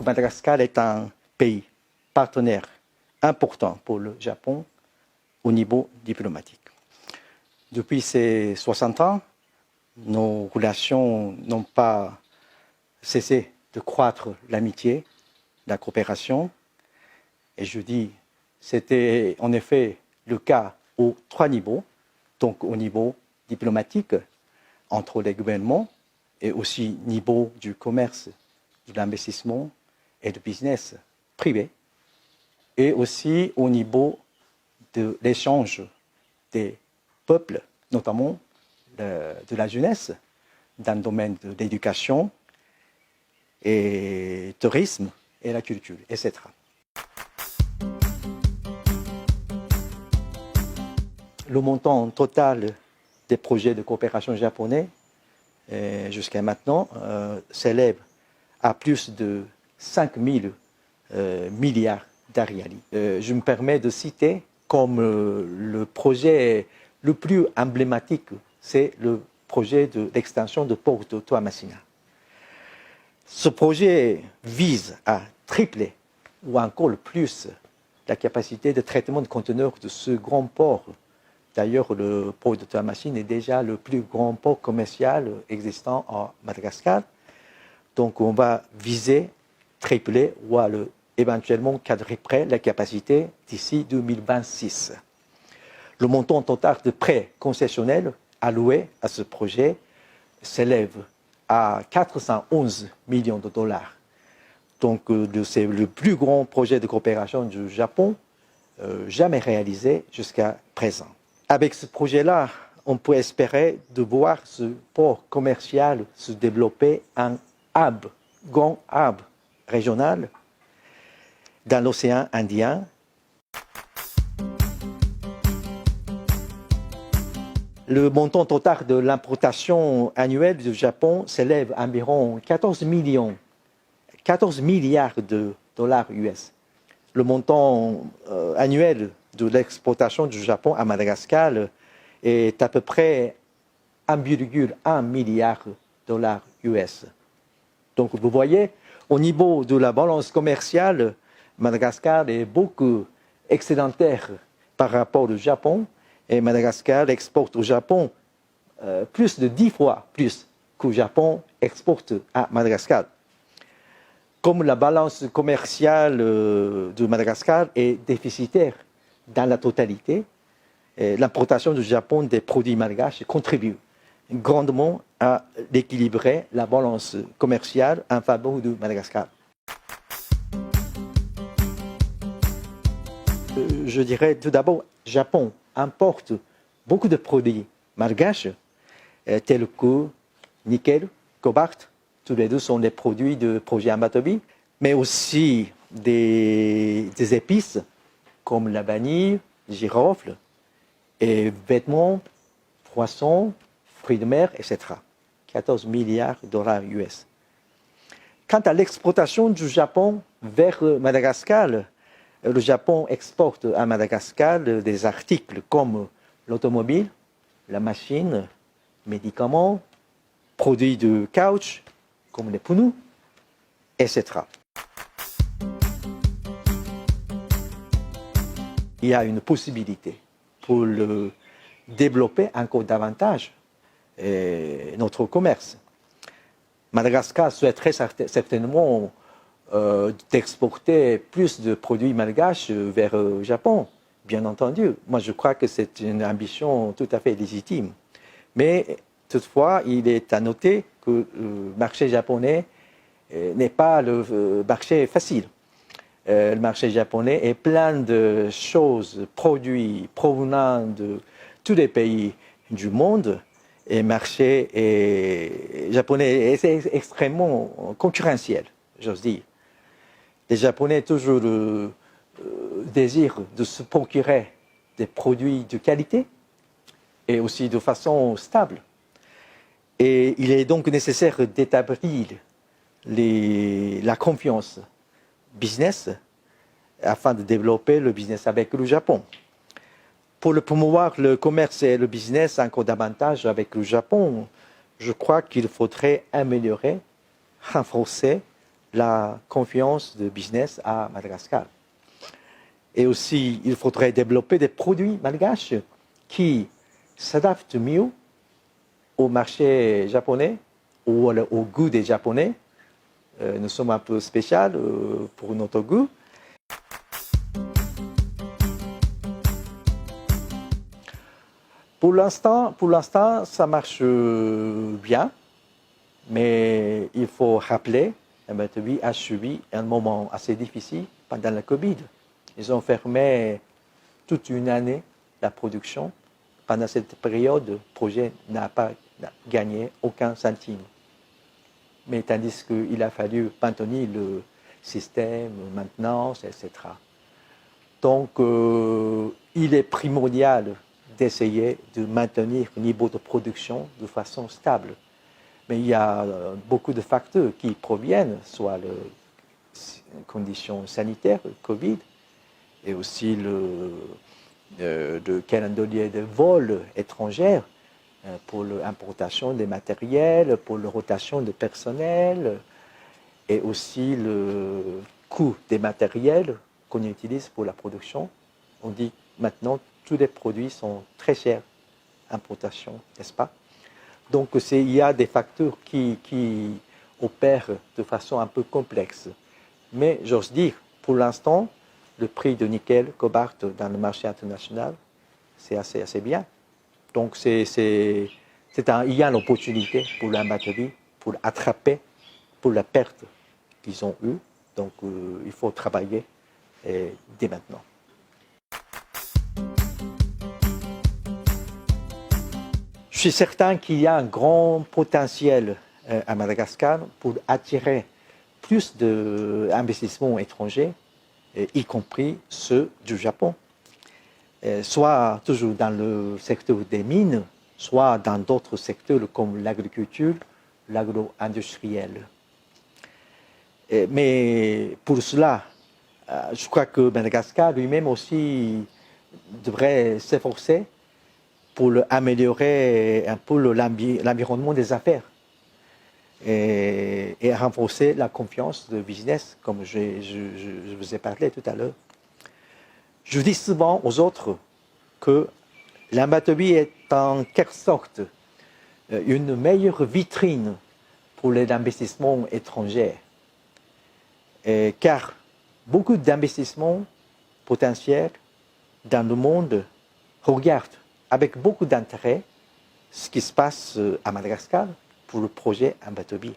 Madagascar est un pays partenaire important pour le Japon au niveau diplomatique. Depuis ces 60 ans, nos relations n'ont pas cessé de croître l'amitié, la coopération. Et je dis, c'était en effet le cas aux 3 niveaux, donc au niveau diplomatique, entre les gouvernements, et aussi au niveau du commerce, de l'investissement et du business privé, et aussi au niveau de l'échange des peuples, notamment de la jeunesse, dans le domaine de l'éducation et tourisme et la culture, etc. Le montant total des projets de coopération japonais jusqu'à maintenant s'élève à plus de 5 000 milliards d'ariali. Je me permets de citer comme le projet le plus emblématique, c'est le projet de l'extension du port de Toamasina. Ce projet vise à tripler ou encore plus la capacité de traitement de conteneurs de ce grand port. D'ailleurs, le port de Toamasina est déjà le plus grand port commercial existant en Madagascar. Donc, on va viser tripler ou éventuellement quadrupler la capacité d'ici 2026. Le montant total de prêts concessionnels alloués à ce projet s'élève à 411 millions de dollars. Donc, c'est le plus grand projet de coopération du Japon jamais réalisé jusqu'à présent. Avec ce projet-là, on peut espérer de voir ce port commercial se développer en hub, grand hub régional dans l'océan Indien. Le montant total de l'importation annuelle du Japon s'élève à environ 14 milliards de dollars US. Le montant annuel de l'exportation du Japon à Madagascar est à peu près 1,1 milliard de dollars US. Donc vous voyez, au niveau de la balance commerciale, Madagascar est beaucoup excédentaire par rapport au Japon. Et Madagascar exporte au Japon plus de 10 fois plus qu'au Japon exporte à Madagascar. Comme la balance commerciale de Madagascar est déficitaire dans la totalité, l'importation du Japon des produits malgaches contribue grandement à équilibrer la balance commerciale en faveur de Madagascar. Je dirais tout d'abord, le Japon importe beaucoup de produits malgaches, tels que nickel, cobalt. Tous les deux sont des produits de projet Amatobi, mais aussi des épices comme la vanille, girofle, et vêtements, poissons, fruits de mer, etc. 14 milliards de dollars US. Quant à l'exportation du Japon vers Madagascar, le Japon exporte à Madagascar des articles comme l'automobile, la machine, médicaments, produits de caoutchouc comme les pneus, etc. Il y a une possibilité pour le développer encore davantage notre commerce. Madagascar souhaiterait certainement d'exporter plus de produits malgaches vers le Japon, bien entendu. Moi, je crois que c'est une ambition tout à fait légitime. Mais toutefois, il est à noter que le marché japonais n'est pas le marché facile. Le marché japonais est plein de choses, produits provenant de tous les pays du monde. Et le marché japonais est extrêmement concurrentiel, j'ose dire. Les Japonais ont toujours le désir de se procurer des produits de qualité et aussi de façon stable. Et il est donc nécessaire d'établir la confiance business afin de développer le business avec le Japon. Pour promouvoir le commerce et le business encore davantage avec le Japon, je crois qu'il faudrait améliorer, renforcer la confiance de business à Madagascar. Et aussi, il faudrait développer des produits malgaches qui s'adaptent mieux au marché japonais ou au goût des Japonais. Nous sommes un peu spéciaux pour notre goût. Pour l'instant, ça marche bien, mais il faut rappeler, MBTV a subi un moment assez difficile pendant la Covid. Ils ont fermé toute une année la production. Pendant cette période, le projet n'a pas gagné aucun centime. Mais tandis qu'il a fallu maintenir le système, maintenance, etc. Donc, il est primordial d'essayer de maintenir le niveau de production de façon stable. Mais il y a beaucoup de facteurs qui proviennent, soit les conditions sanitaires, le Covid, et aussi le calendrier de vols étrangers pour l'importation des matériels, pour la rotation de personnel, et aussi le coût des matériels qu'on utilise pour la production. On dit maintenant tous les produits sont très chers, importation, n'est-ce pas? Donc il y a des facteurs qui opèrent de façon un peu complexe. Mais j'ose dire, pour l'instant, le prix de nickel, cobalt dans le marché international, c'est assez bien. Donc il y a l'opportunité pour l'Ambatobi, pour attraper, pour la perte qu'ils ont eue. Donc il faut travailler dès maintenant. Je suis certain qu'il y a un grand potentiel à Madagascar pour attirer plus d'investissements étrangers, y compris ceux du Japon, soit toujours dans le secteur des mines, soit dans d'autres secteurs comme l'agriculture, l'agro-industriel. Mais pour cela, je crois que Madagascar lui-même aussi devrait s'efforcer pour améliorer un peu l'environnement des affaires et renforcer la confiance de business, comme je vous ai parlé tout à l'heure. Je dis souvent aux autres que l'Ambatobi est en quelque sorte une meilleure vitrine pour les investissements étrangers, car beaucoup d'investissements potentiels dans le monde regardent avec beaucoup d'intérêt ce qui se passe à Madagascar pour le projet Ambatobi.